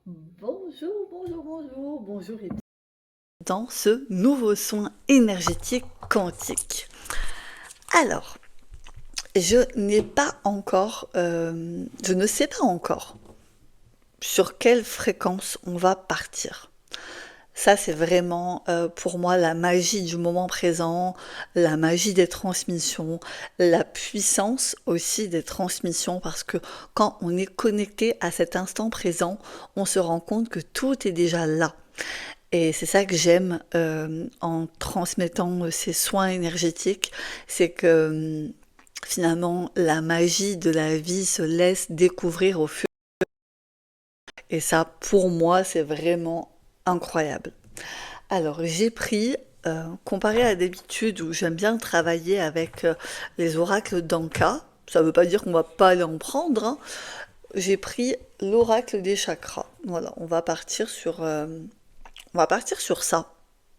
Bonjour, bonjour, bonjour, bonjour et dans ce nouveau soin énergétique quantique. Alors, je ne sais pas encore sur quelle fréquence on va partir. Ça, c'est vraiment pour moi la magie du moment présent, la magie des transmissions, la puissance aussi des transmissions, parce que quand on est connecté à cet instant présent, on se rend compte que tout est déjà là. Et c'est ça que j'aime en transmettant ces soins énergétiques, c'est que finalement la magie de la vie se laisse découvrir au fur. Et ça, pour moi, c'est vraiment incroyable. Alors, j'ai pris, comparé à d'habitude où j'aime bien travailler avec les oracles d'Anka, ça ne veut pas dire qu'on va pas aller en prendre, hein. J'ai pris l'oracle des chakras. Voilà, on va partir sur ça.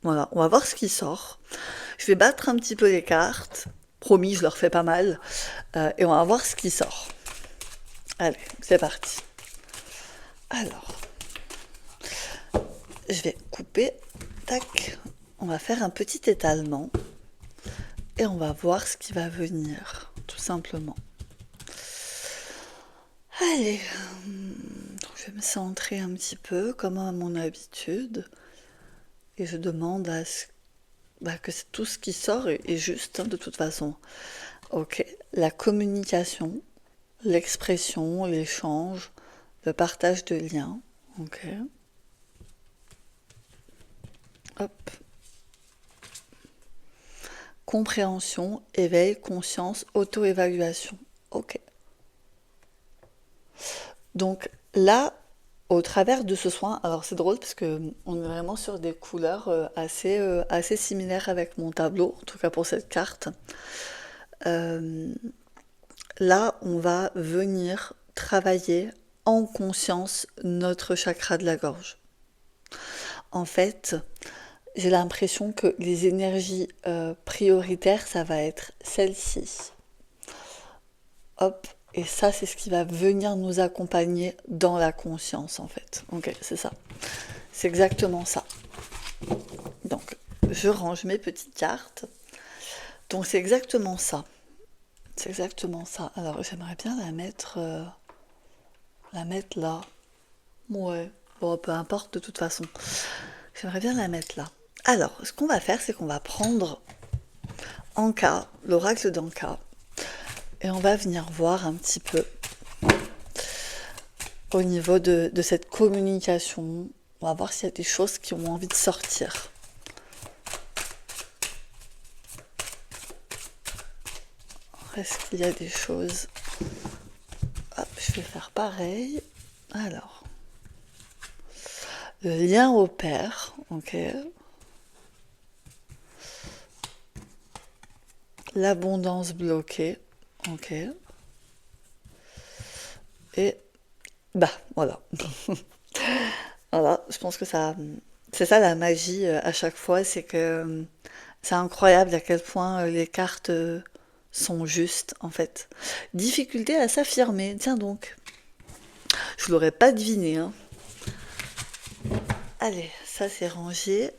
Voilà, on va voir ce qui sort. Je vais battre un petit peu les cartes. Promis, je leur fais pas mal. Et on va voir ce qui sort. Allez, c'est parti. Alors, je vais couper. Tac. On va faire un petit étalement. Et on va voir ce qui va venir. Tout simplement. Allez. Je vais me centrer un petit peu, comme à mon habitude. Et je demande que tout ce qui sort est juste, hein, de toute façon. Ok. La communication, l'expression, l'échange, le partage de liens. Ok. Hop. Compréhension, éveil, conscience, auto-évaluation. Ok. Donc là, au travers de ce soin, alors c'est drôle parce que on est vraiment sur des couleurs assez similaires avec mon tableau, en tout cas pour cette carte. Euh, Là, on va venir travailler en conscience notre chakra de la gorge. En fait, j'ai l'impression que les énergies prioritaires, ça va être celle-ci. Hop, et ça, c'est ce qui va venir nous accompagner dans la conscience, en fait. Ok, c'est ça. C'est exactement ça. Donc, je range mes petites cartes. Donc, c'est exactement ça. C'est exactement ça. Alors, j'aimerais bien la mettre là. Ouais. Bon, peu importe de toute façon. J'aimerais bien la mettre là. Alors, ce qu'on va faire, c'est qu'on va prendre Anka, l'oracle d'Anka, et on va venir voir un petit peu au niveau de cette communication. On va voir s'il y a des choses qui ont envie de sortir. Est-ce qu'il y a des choses... Hop, je vais faire pareil. Alors, le lien au père, ok. L'abondance bloquée, ok. Et voilà. Voilà, je pense que ça, c'est ça la magie à chaque fois, c'est que c'est incroyable à quel point les cartes sont justes en fait. Difficulté à s'affirmer, tiens donc, je l'aurais pas deviné, hein. Allez, ça c'est rangé.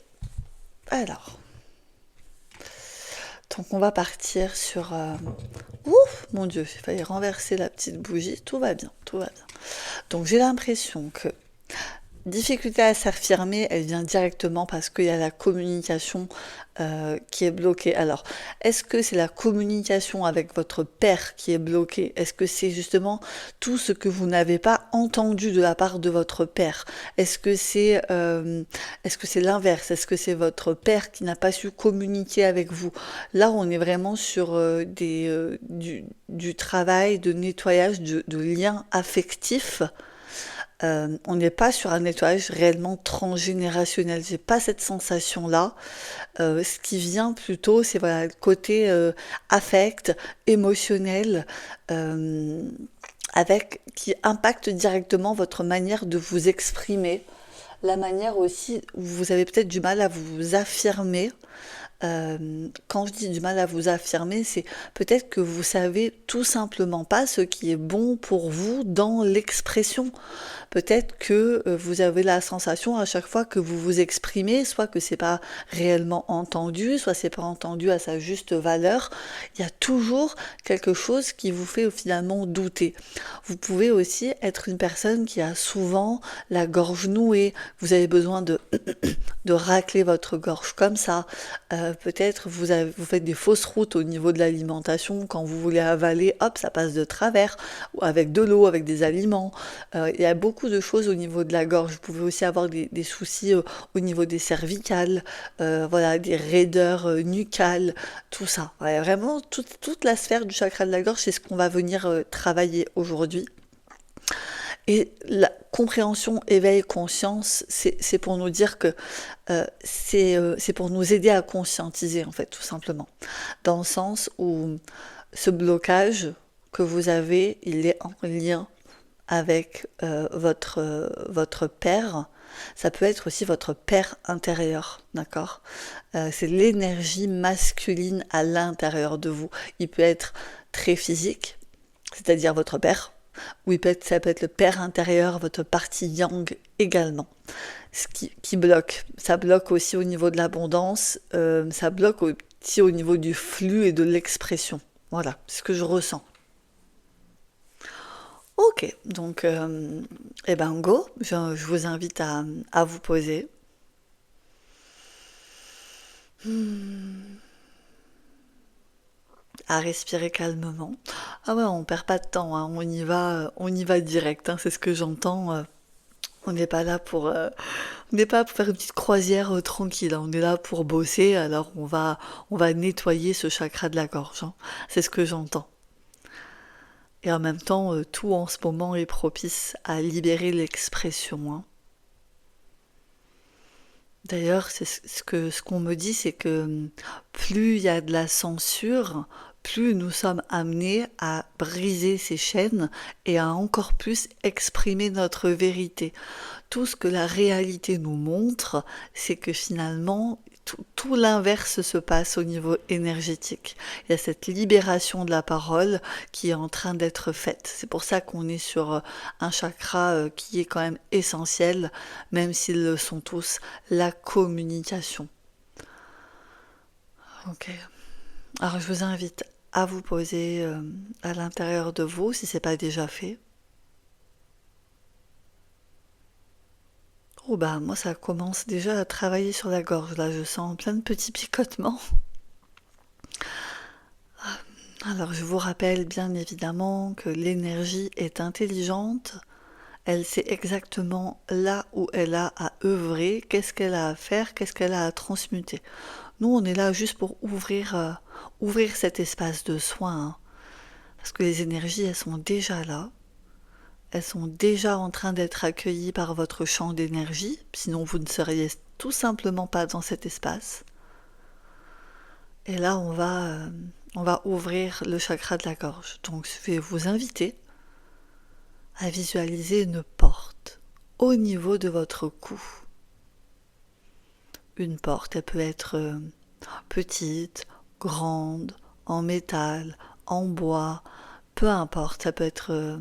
Alors, donc on va partir sur... Ouf, mon Dieu, il fallait renverser la petite bougie, tout va bien, tout va bien. Donc j'ai l'impression que difficulté à s'affirmer, elle vient directement parce qu'il y a la communication qui est bloquée. Alors, est-ce que c'est la communication avec votre père qui est bloquée? Est-ce que c'est justement tout ce que vous n'avez pas entendu de la part de votre père? Est-ce que c'est l'inverse? Est-ce que c'est votre père qui n'a pas su communiquer avec vous? Là, on est vraiment sur du travail de nettoyage de liens affectifs. On n'est pas sur un nettoyage réellement transgénérationnel. J'ai pas cette sensation-là. Ce qui vient plutôt, c'est voilà, le côté affect, émotionnel, euh, avec qui impacte directement votre manière de vous exprimer. la manière aussi où vous avez peut-être du mal à vous affirmer. Quand je dis du mal à vous affirmer, c'est peut-être que vous savez tout simplement pas ce qui est bon pour vous dans l'expression. Peut-être que vous avez la sensation à chaque fois que vous vous exprimez, soit que c'est pas réellement entendu, soit c'est pas entendu à sa juste valeur. Il y a toujours quelque chose qui vous fait finalement douter. Vous pouvez aussi être une personne qui a souvent la gorge nouée. Vous avez besoin de racler votre gorge comme ça. Peut-être vous faites des fausses routes au niveau de l'alimentation. Quand vous voulez avaler, hop, ça passe de travers, ou avec de l'eau, avec des aliments. Il y a beaucoup de choses au niveau de la gorge. Vous pouvez aussi avoir des soucis au niveau des cervicales, voilà, des raideurs nucales, tout ça. Ouais, vraiment, toute la sphère du chakra de la gorge, c'est ce qu'on va venir travailler aujourd'hui. Et la compréhension, éveil, conscience, c'est pour nous dire que c'est pour nous aider à conscientiser, en fait, tout simplement. Dans le sens où ce blocage que vous avez, il est en lien avec votre père. Ça peut être aussi votre père intérieur, d'accord? C'est l'énergie masculine à l'intérieur de vous. Il peut être très physique, c'est-à-dire votre père, ou ça peut être le père intérieur, votre partie yang également. Ce qui bloque. Ça bloque aussi au niveau de l'abondance, ça bloque aussi au niveau du flux et de l'expression. Voilà, c'est ce que je ressens. Ok, donc, eh ben go, je vous invite à vous poser. À respirer calmement. Ah ouais, on perd pas de temps, hein, on y va direct, hein, c'est ce que j'entends. On n'est pas là on n'est pas pour faire une petite croisière tranquille, hein, on est là pour bosser, alors on va nettoyer ce chakra de la gorge, hein, c'est ce que j'entends. Et en même temps, tout en ce moment est propice à libérer l'expression, hein. D'ailleurs, ce qu'on me dit, c'est que plus il y a de la censure, plus nous sommes amenés à briser ces chaînes et à encore plus exprimer notre vérité. Tout ce que la réalité nous montre, c'est que finalement, tout l'inverse se passe au niveau énergétique. Il y a cette libération de la parole qui est en train d'être faite. C'est pour ça qu'on est sur un chakra qui est quand même essentiel, même s'ils le sont tous, la communication. Ok. Alors je vous invite à vous poser à l'intérieur de vous, si c'est pas déjà fait. Oh bah moi ça commence déjà à travailler sur la gorge, là je sens plein de petits picotements. Alors je vous rappelle bien évidemment que l'énergie est intelligente, elle sait exactement là où elle a à œuvrer, qu'est-ce qu'elle a à faire, qu'est-ce qu'elle a à transmuter. Nous on est là juste pour ouvrir cet espace de soin, hein, parce que les énergies elles sont déjà là, elles sont déjà en train d'être accueillies par votre champ d'énergie, sinon vous ne seriez tout simplement pas dans cet espace. Et là, on va ouvrir le chakra de la gorge. Donc, je vais vous inviter à visualiser une porte au niveau de votre cou. Une porte, elle peut être petite, grande, en métal, en bois, peu importe, ça peut être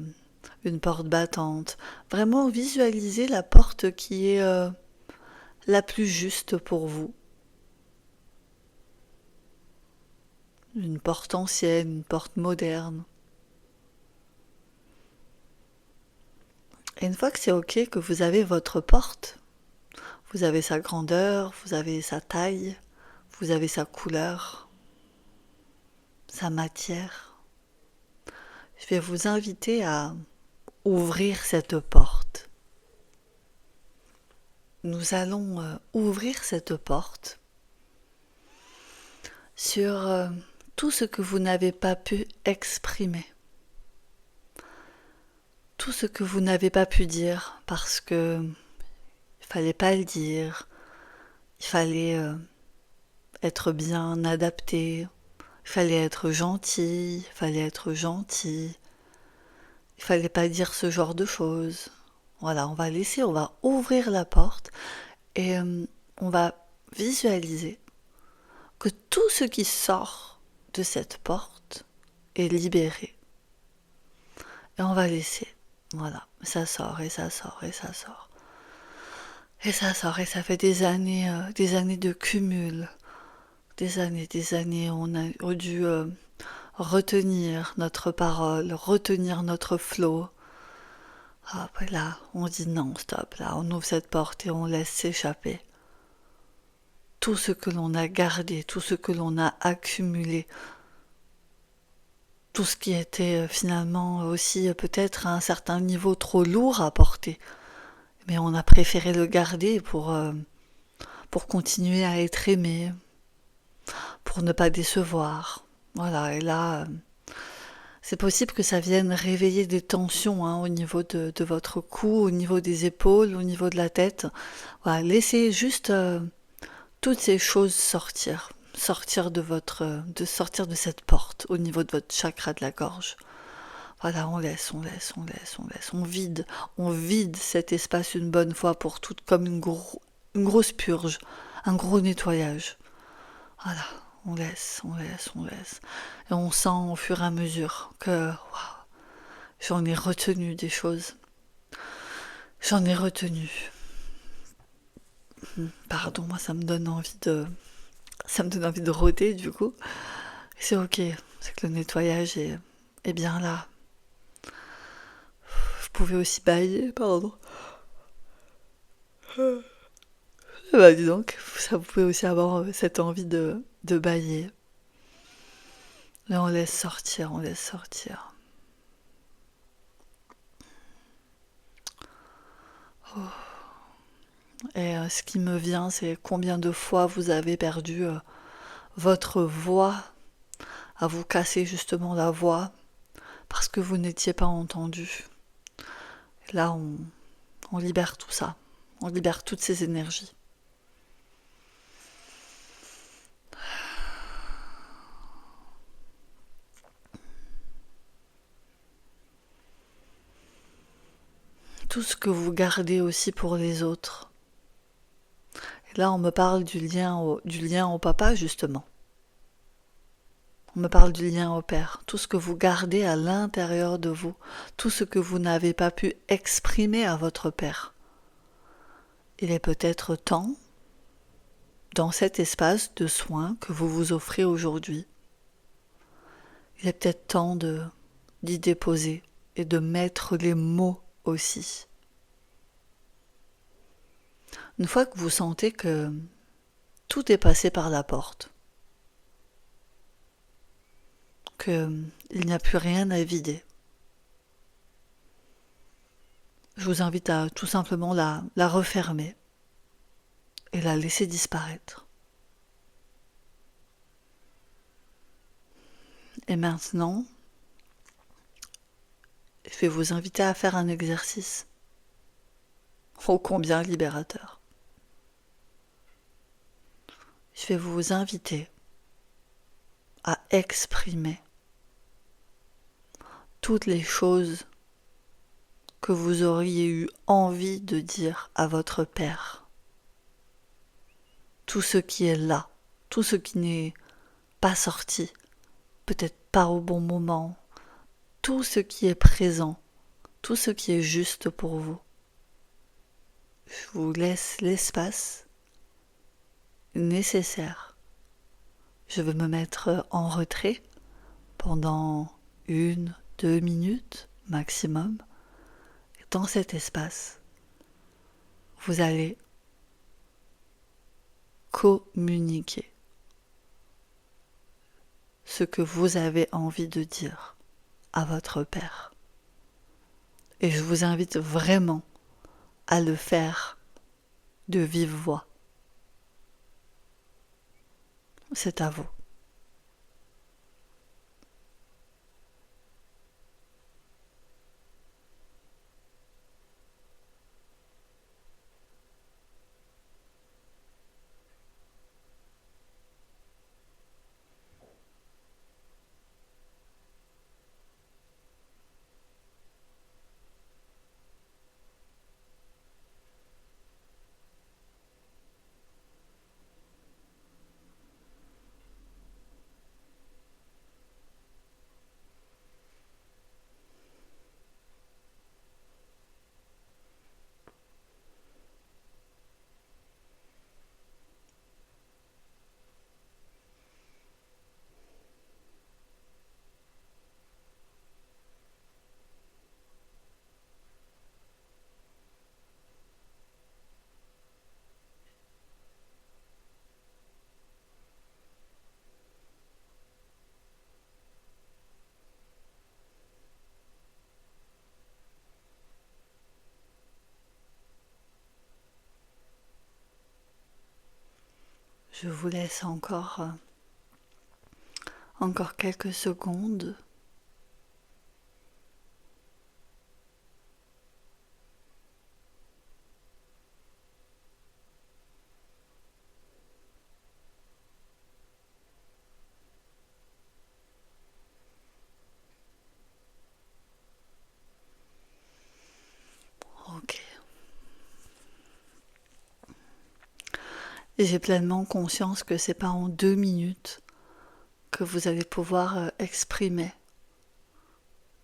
une porte battante. Vraiment visualisez la porte qui est la plus juste pour vous. Une porte ancienne, une porte moderne. Et une fois que c'est ok, que vous avez votre porte, vous avez sa grandeur, vous avez sa taille, vous avez sa couleur, sa matière, je vais vous inviter à ouvrir cette porte. Nous allons ouvrir cette porte sur tout ce que vous n'avez pas pu exprimer, tout ce que vous n'avez pas pu dire parce que il fallait pas le dire, il fallait être bien adapté, il fallait être gentil, il fallait être gentil, il fallait pas dire ce genre de choses. Voilà, on va laisser, on va ouvrir la porte et on va visualiser que tout ce qui sort de cette porte est libéré. Et on va laisser. Voilà, ça sort et ça sort et ça sort. Et ça sort et ça fait des années de cumul. Des années, on a dû retenir notre parole, retenir notre flot. Ah, ben là, on dit non, stop, là, on ouvre cette porte et on laisse s'échapper tout ce que l'on a gardé, tout ce que l'on a accumulé, tout ce qui était finalement aussi peut-être à un certain niveau trop lourd à porter. Mais on a préféré le garder pour continuer à être aimé, pour ne pas décevoir. Voilà, et là, c'est possible que ça vienne réveiller des tensions au niveau de votre cou, au niveau des épaules, au niveau de la tête. Voilà, laissez juste toutes ces choses sortir, sortir de cette porte au niveau de votre chakra de la gorge. Voilà, on laisse, on laisse, on laisse, on laisse, on vide cet espace une bonne fois pour toutes comme une grosse purge, un gros nettoyage. Voilà, on laisse, on laisse, on laisse. Et on sent au fur et à mesure que j'en ai retenu des choses. J'en ai retenu. Pardon, moi ça me donne envie de rôder du coup. C'est ok, c'est que le nettoyage est bien là. Vous pouvez aussi bailler, pardon. Bah dis donc, ça vous pouvez aussi avoir cette envie de bailler. Là on laisse sortir, on laisse sortir. Et ce qui me vient, c'est combien de fois vous avez perdu votre voix, à vous casser justement la voix, parce que vous n'étiez pas entendu. Et là, on libère tout ça, on libère toutes ces énergies. Tout ce que vous gardez aussi pour les autres. Et là, on me parle du lien au papa, justement. On me parle du lien au père. Tout ce que vous gardez à l'intérieur de vous, tout ce que vous n'avez pas pu exprimer à votre père. Il est peut-être temps, dans cet espace de soins que vous vous offrez aujourd'hui, il est peut-être temps d'y déposer et de mettre les mots aussi. Une fois que vous sentez que tout est passé par la porte, qu'il n'y a plus rien à vider, je vous invite à tout simplement la refermer et la laisser disparaître. Et maintenant, je vais vous inviter à faire un exercice ô combien libérateur. Je vais vous inviter à exprimer toutes les choses que vous auriez eu envie de dire à votre père. Tout ce qui est là, tout ce qui n'est pas sorti, peut-être pas au bon moment, tout ce qui est présent, tout ce qui est juste pour vous. Je vous laisse l'espace nécessaire. Je vais me mettre en retrait pendant 1-2 minutes maximum. Et dans cet espace, vous allez communiquer ce que vous avez envie de dire à votre père. Et je vous invite vraiment à le faire de vive voix. C'est à vous. Je vous laisse encore quelques secondes. Ok. Et j'ai pleinement conscience que c'est pas en 2 minutes que vous allez pouvoir exprimer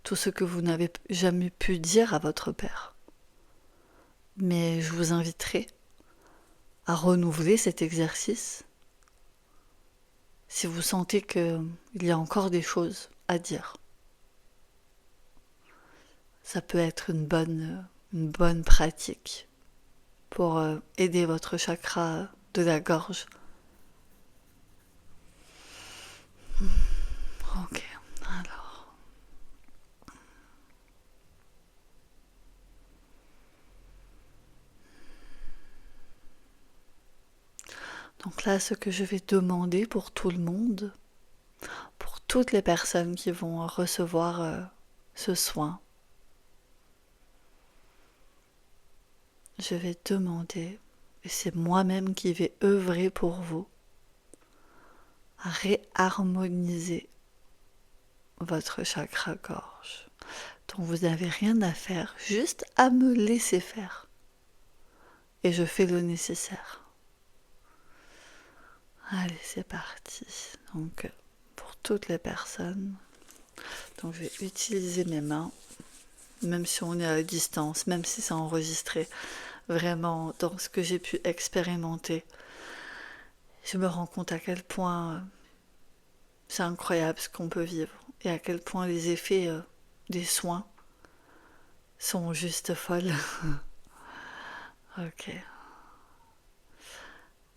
tout ce que vous n'avez jamais pu dire à votre père. Mais je vous inviterai à renouveler cet exercice si vous sentez qu'il y a encore des choses à dire. Ça peut être une bonne pratique pour aider votre chakra de la gorge. Ok, alors. Donc là, ce que je vais demander pour tout le monde, pour toutes les personnes qui vont recevoir ce soin, je vais demander, et c'est moi-même qui vais œuvrer pour vous, à réharmoniser votre chakra-gorge. Donc vous n'avez rien à faire, juste à me laisser faire. Et je fais le nécessaire. Allez, c'est parti. Donc, pour toutes les personnes, donc je vais utiliser mes mains, même si on est à distance, même si c'est enregistré, vraiment dans ce que j'ai pu expérimenter. Je me rends compte à quel point c'est incroyable ce qu'on peut vivre et à quel point les effets des soins sont juste folles. Ok.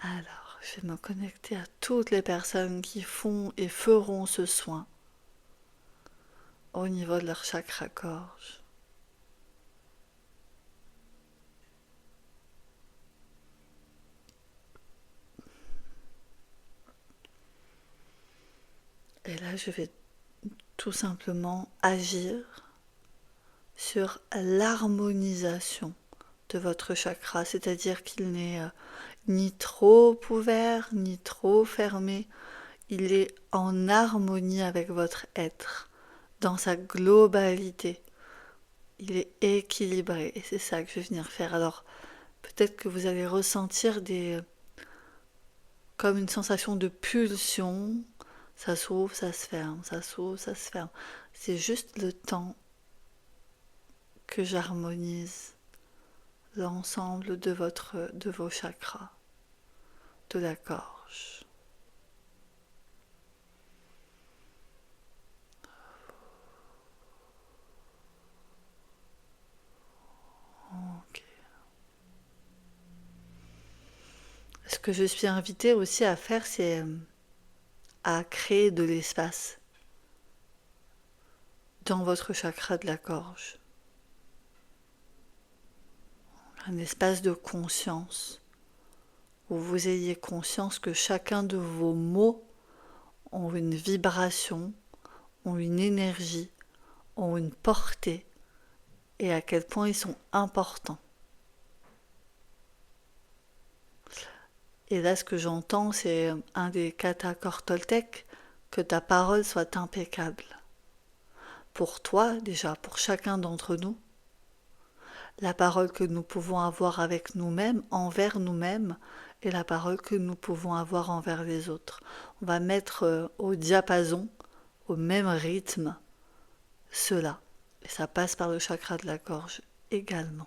Alors, je vais me connecter à toutes les personnes qui font et feront ce soin au niveau de leur chakra-gorge. Et là, je vais tout simplement agir sur l'harmonisation de votre chakra, c'est-à-dire qu'il n'est ni trop ouvert, ni trop fermé. Il est en harmonie avec votre être, dans sa globalité. Il est équilibré et c'est ça que je vais venir faire. Alors, peut-être que vous allez ressentir comme une sensation de pulsion. Ça s'ouvre, ça se ferme, ça s'ouvre, ça se ferme. C'est juste le temps que j'harmonise l'ensemble de vos chakras, de la gorge. Ok. Ce que je suis invitée aussi à faire, c'est à créer de l'espace dans votre chakra de la gorge. Un espace de conscience où vous ayez conscience que chacun de vos mots ont une vibration, ont une énergie, ont une portée et à quel point ils sont importants. Et là, ce que j'entends, c'est un des katas Toltec, que ta parole soit impeccable. Pour toi, déjà, pour chacun d'entre nous, la parole que nous pouvons avoir avec nous-mêmes, envers nous-mêmes, et la parole que nous pouvons avoir envers les autres. On va mettre au diapason, au même rythme, cela. Et ça passe par le chakra de la gorge également.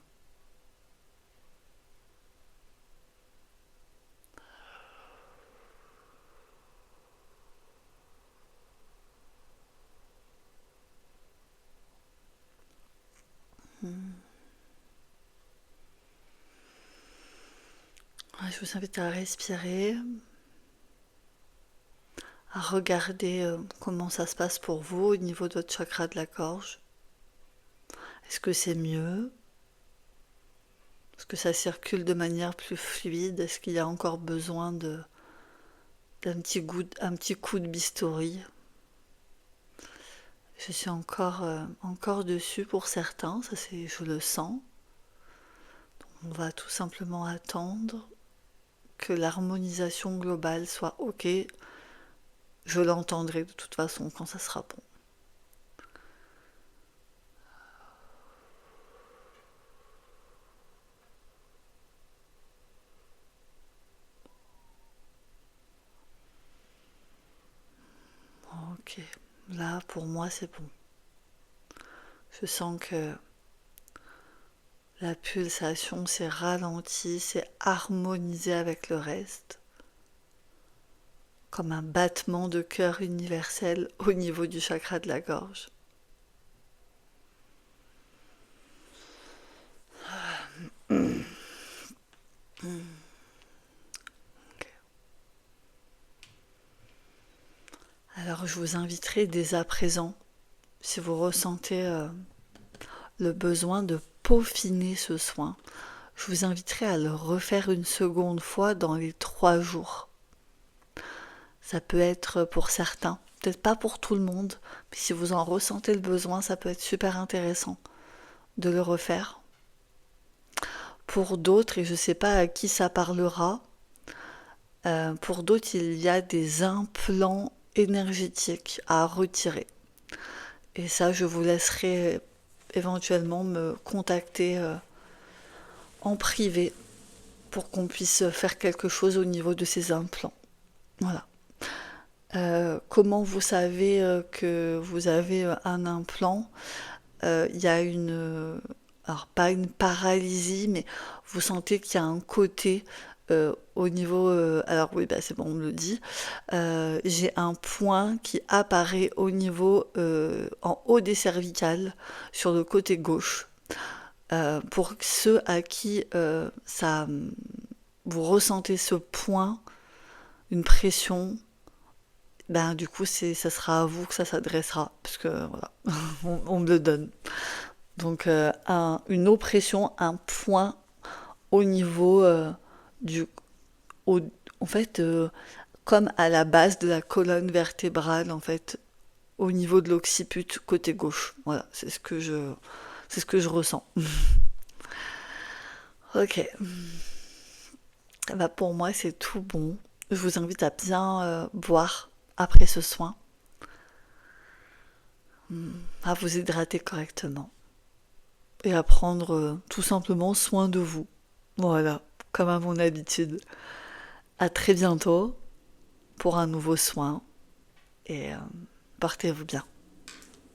Je vous invite à respirer, à regarder comment ça se passe pour vous au niveau de votre chakra de la gorge. Est-ce que c'est mieux? Est-ce que ça circule de manière plus fluide? Est-ce qu'il y a encore besoin de un petit coup de bistouri. Je suis encore dessus pour certains, ça c'est, je le sens. On va tout simplement attendre que l'harmonisation globale soit OK. Je l'entendrai de toute façon quand ça sera bon. OK. Là, pour moi, c'est bon. Je sens que la pulsation s'est ralentie, s'est harmonisée avec le reste, comme un battement de cœur universel au niveau du chakra de la gorge. Alors, je vous inviterai dès à présent, si vous ressentez le besoin de peaufiner ce soin, je vous inviterai à le refaire une seconde fois dans les 3 jours. Ça peut être pour certains, peut-être pas pour tout le monde, mais si vous en ressentez le besoin, ça peut être super intéressant de le refaire. Pour d'autres, et je ne sais pas à qui ça parlera, pour d'autres, il y a des implants énergétiques à retirer. Et ça, je vous laisserai éventuellement me contacter en privé pour qu'on puisse faire quelque chose au niveau de ces implants. Voilà. Comment vous savez que vous avez un implant? Il y a alors pas une paralysie, mais vous sentez qu'il y a un côté au niveau, alors oui, bah c'est bon, on me le dit. J'ai un point qui apparaît au niveau, en haut des cervicales, sur le côté gauche. Pour ceux à qui vous ressentez ce point, une pression, ben du coup ça sera à vous que ça s'adressera, parce que voilà, on me le donne. Donc une oppression, un point au niveau du... au- en fait, comme à la base de la colonne vertébrale, en fait, au niveau de l'occiput côté gauche. Voilà, c'est ce que je ressens. Ok, bah pour moi c'est tout bon. Je vous invite à bien boire après ce soin, à vous hydrater correctement et à prendre tout simplement soin de vous. Voilà, comme à mon habitude. À très bientôt pour un nouveau soin et portez-vous bien.